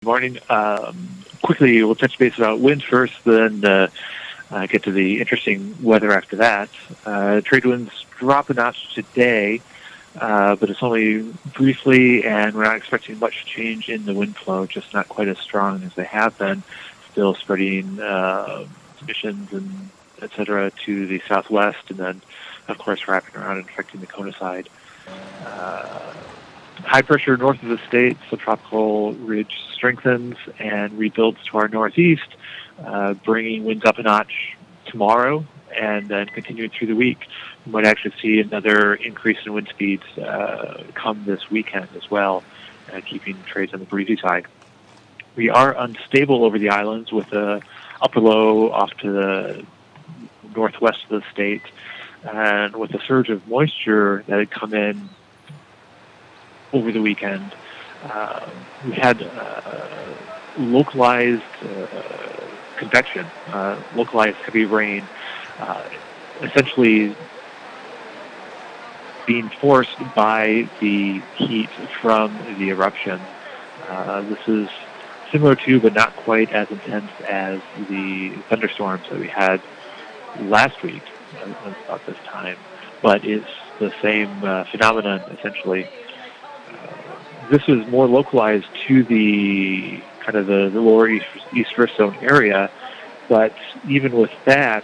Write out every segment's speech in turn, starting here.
Morning. Quickly, we'll touch base about winds first, then get to the interesting weather after that. Trade winds drop a notch today, but it's only briefly, and we're not expecting much change in the wind flow, just not quite as strong as they have been, still spreading emissions and et cetera to the southwest, and then, of course, wrapping around and affecting the Kona side. High pressure north of the state, subtropical ridge strengthens and rebuilds to our northeast, bringing winds up a notch tomorrow and then continuing through the week. We might actually see another increase in wind speeds come this weekend as well, keeping trades on the breezy side. We are unstable over the islands with a upper low off to the northwest of the state, and with a surge of moisture that had come in over the weekend. We had localized convection, localized heavy rain, essentially being forced by the heat from the eruption. This is similar to, but not quite as intense as the thunderstorms that we had last week about this time, but it's the same phenomenon essentially. This is more localized to the kind of the lower east rift zone area, but even with that,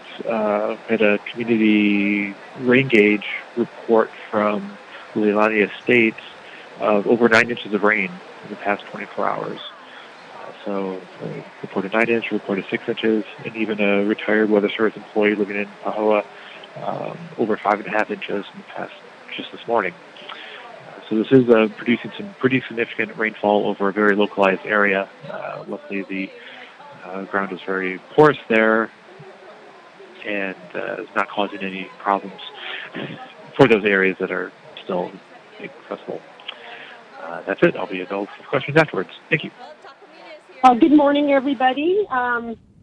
had a community rain gauge report from Leilani Estates of over 9 inches of rain in the past 24 hours. So reported 9 inches, reported 6 inches, and even a retired Weather Service employee living in Pahoa, over 5.5 inches in the past just this morning. So this is producing some pretty significant rainfall over a very localized area. Luckily, the ground is very porous there and is not causing any problems for those areas that are still accessible. That's it. I'll be available for questions afterwards. Thank you. Good morning, everybody.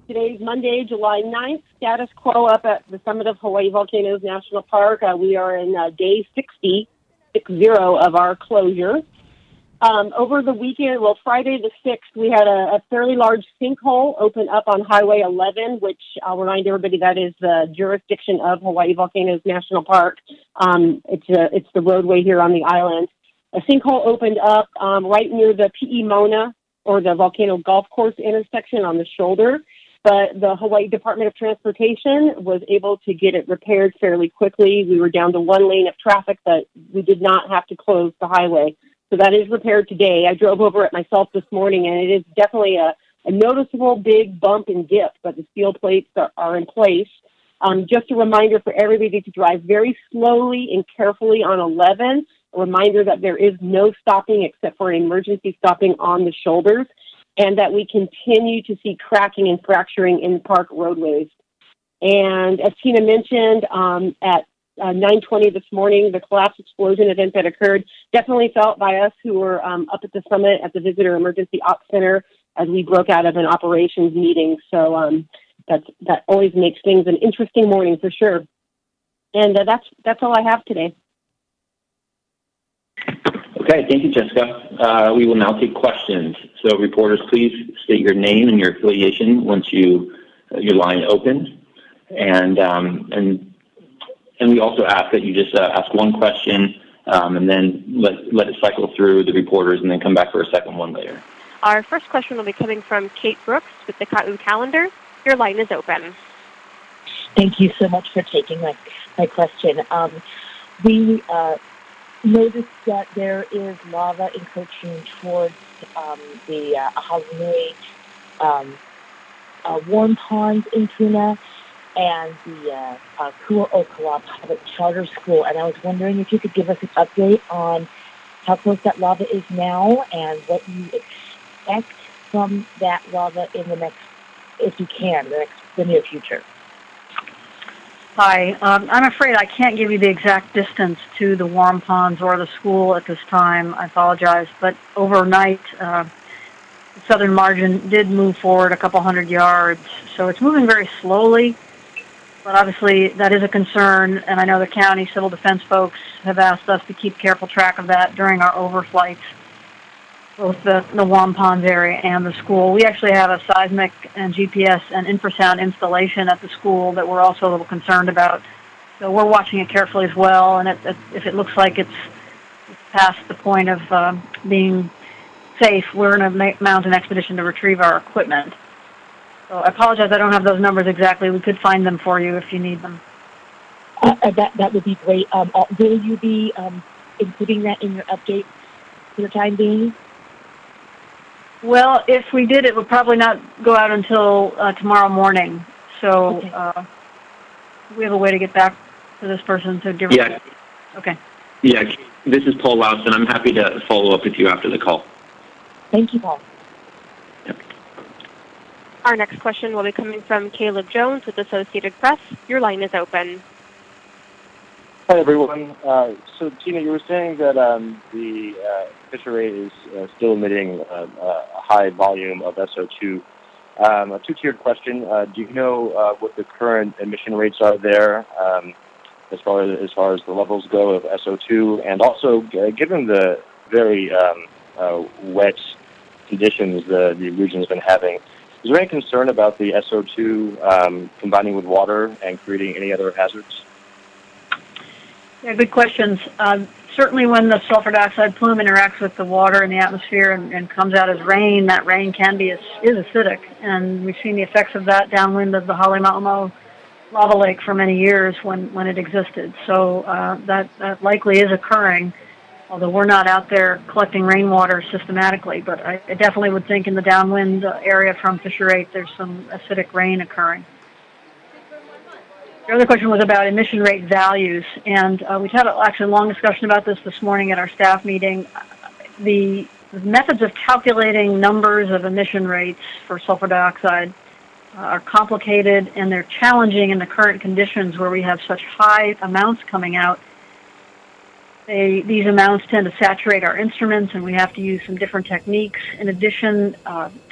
Today's Monday, July 9th. Status quo up at the summit of Hawaii Volcanoes National Park. We are in day 60 of our closure. Over the weekend, Friday the 6th, we had a fairly large sinkhole open up on Highway 11, which I'll remind everybody that is the jurisdiction of Hawaii Volcanoes National Park. It's the roadway here on the island. A sinkhole opened up right near the P.E. Mona, or the Volcano Golf Course intersection on the shoulder. But the Hawaii Department of Transportation was able to get it repaired fairly quickly. We were down to one lane of traffic, but we did not have to close the highway. So that is repaired today. I drove over it myself this morning, and it is definitely a noticeable big bump and dip, but the steel plates are in place. Just a reminder for everybody to drive very slowly and carefully on 11. A reminder that there is no stopping except for an emergency stopping on the shoulders, and that we continue to see cracking and fracturing in park roadways. And as Tina mentioned, at 9:20 this morning, the collapse explosion event that occurred definitely felt by us who were up at the summit at the Visitor Emergency Ops Center as we broke out of an operations meeting. So that always makes things an interesting morning for sure. And that's all I have today. Okay, thank you, Jessica. We will now take questions. So reporters, please state your name and your affiliation once your line opens. And we also ask that you just ask one question and then let it cycle through the reporters and then come back for a second one later. Our first question will be coming from Kate Brooks with the Ka'u Calendar. Your line is open. Thank you so much for taking my question. We noticed that there is lava encroaching towards the Ahalunui warm ponds in Puna and the Kua'okala Public Charter School. And I was wondering if you could give us an update on how close that lava is now and what you expect from that lava in the next, if you can, the near future. Hi. I'm afraid I can't give you the exact distance to the warm ponds or the school at this time. I apologize. But overnight, the southern margin did move forward a couple hundred yards. So it's moving very slowly. But obviously, that is a concern. And I know the county civil defense folks have asked us to keep careful track of that during our overflights. both the warm ponds area and the school. We actually have a seismic and GPS and infrasound installation at the school that we're also a little concerned about. So we're watching it carefully as well, and if it looks like it's past the point of being safe, we're going to mount an expedition to retrieve our equipment. So I apologize, I don't have those numbers exactly. We could find them for you if you need them. That would be great. Will you be including that in your update for the time being? Well, if we did, it would probably not go out until tomorrow morning. So Okay. We have a way to get back to this person to give. Yeah. Okay. Yeah, this is Paul Lawson. I'm happy to follow up with you after the call. Thank you, Paul. Yep. Our next question will be coming from Caleb Jones with Associated Press. Your line is open. Hi, everyone. So, Tina, you were saying that the Fisher Ray is still emitting a high volume of SO2. A two-tiered question. Do you know what the current emission rates are there as far as the levels go of SO2? And also, given the very wet conditions the region has been having, is there any concern about the SO2 combining with water and creating any other hazards? Yeah, good questions. Certainly when the sulfur dioxide plume interacts with the water in the atmosphere and comes out as rain, that rain is acidic. And we've seen the effects of that downwind of the Halemaumau lava lake for many years when it existed. So that likely is occurring, although we're not out there collecting rainwater systematically. But I definitely would think in the downwind area from Fisher 8 there's some acidic rain occurring. The other question was about emission rate values, and we've had actually a long discussion about this morning at our staff meeting. The methods of calculating numbers of emission rates for sulfur dioxide are complicated, and they're challenging in the current conditions where we have such high amounts coming out. These amounts tend to saturate our instruments, and we have to use some different techniques. In addition,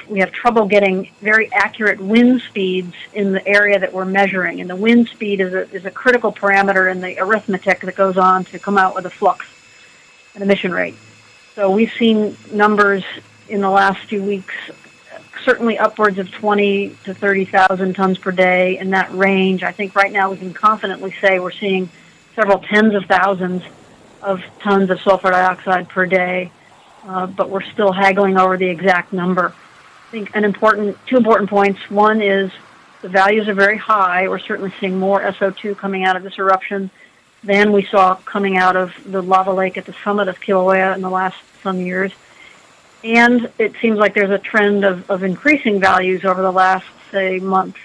we have trouble getting very accurate wind speeds in the area that we're measuring. And the wind speed is a critical parameter in the arithmetic that goes on to come out with a flux and emission rate. So we've seen numbers in the last few weeks, certainly upwards of 20 to 30,000 tons per day in that range. I think right now we can confidently say we're seeing several tens of thousands of tons of sulfur dioxide per day, but we're still haggling over the exact number. I think two important points. One is the values are very high. We're certainly seeing more SO2 coming out of this eruption than we saw coming out of the lava lake at the summit of Kilauea in the last some years. And it seems like there's a trend of increasing values over the last, say, month.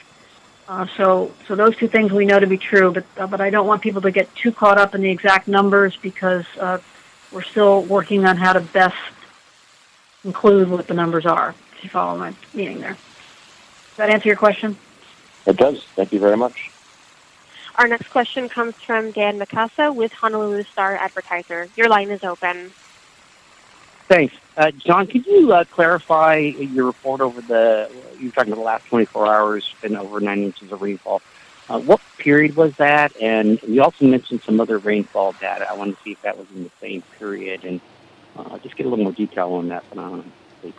So those two things we know to be true, but I don't want people to get too caught up in the exact numbers because we're still working on how to best include what the numbers are. If you follow my meaning there. Does that answer your question? It does. Thank you very much. Our next question comes from Dan Mikasa with Honolulu Star-Advertiser. Your line is open. Thanks. John, could you clarify your report over you were talking about the last 24 hours and over 9 inches of rainfall. What period was that? And you also mentioned some other rainfall data. I wanted to see if that was in the same period and just get a little more detail on that phenomenon, please.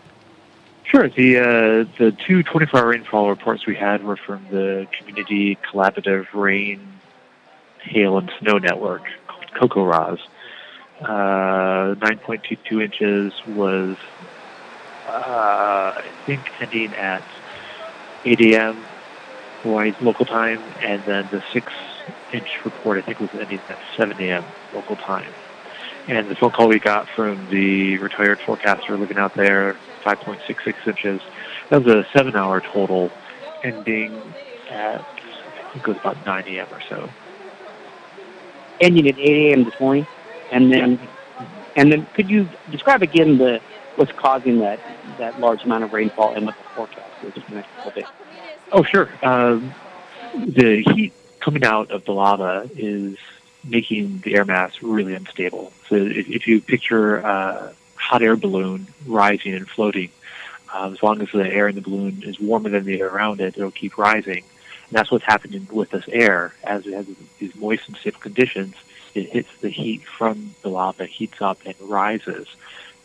Sure. The two 24-hour rainfall reports we had were from the Community Collaborative Rain, Hail, and Snow Network, called COCORAS. 9.22 inches was, I think, ending at 8 a.m. Hawaii's local time, and then the 6-inch report, I think, was ending at 7 a.m. local time. And the phone call we got from the retired forecaster living out there, 5.66 inches, that was a 7-hour total, ending at, I think it was about 9 a.m. or so. Ending at 8 a.m. this morning? And then could you describe again what's causing that large amount of rainfall and what the forecast is for the next couple days? Oh, sure. The heat coming out of the lava is making the air mass really unstable. So if you picture a hot air balloon rising and floating, as long as the air in the balloon is warmer than the air around it, it'll keep rising. And that's what's happening with this air. As it has these moist and stable conditions, it hits the heat from the lava, heats up, and rises.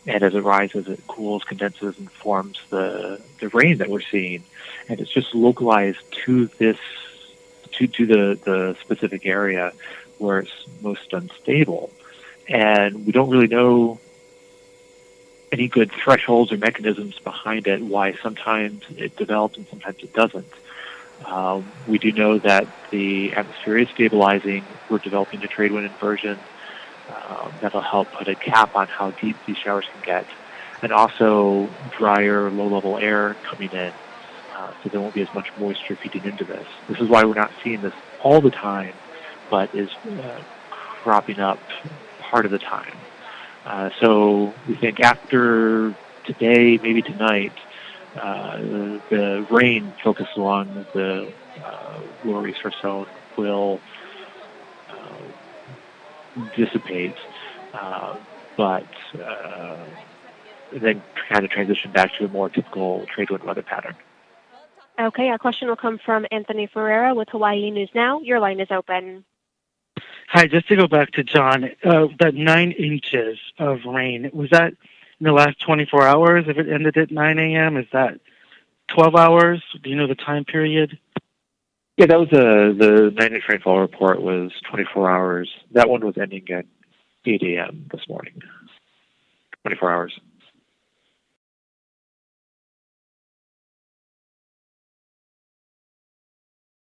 And as it rises, it cools, condenses, and forms the rain that we're seeing. And it's just localized to this, to the specific area where it's most unstable. And we don't really know any good thresholds or mechanisms behind it, why sometimes it develops and sometimes it doesn't. We do know that the atmosphere is stabilizing. We're developing a trade wind inversion that'll help put a cap on how deep these showers can get, and also drier, low-level air coming in, so there won't be as much moisture feeding into this. This is why we're not seeing this all the time, but is cropping up part of the time. So we think after today, maybe tonight, the rain focused along the lower eastern zone will dissipate, but then kind of transition back to a more typical trade wind weather pattern. Okay, our question will come from Anthony Ferreira with Hawaii News Now. Your line is open. Hi, just to go back to John, that 9 inches of rain, was that in the last 24 hours? If it ended at 9 a.m., is that 12 hours? Do you know the time period? Yeah, that was the 9-inch rainfall report was 24 hours. That one was ending at 8 a.m. this morning. 24 hours.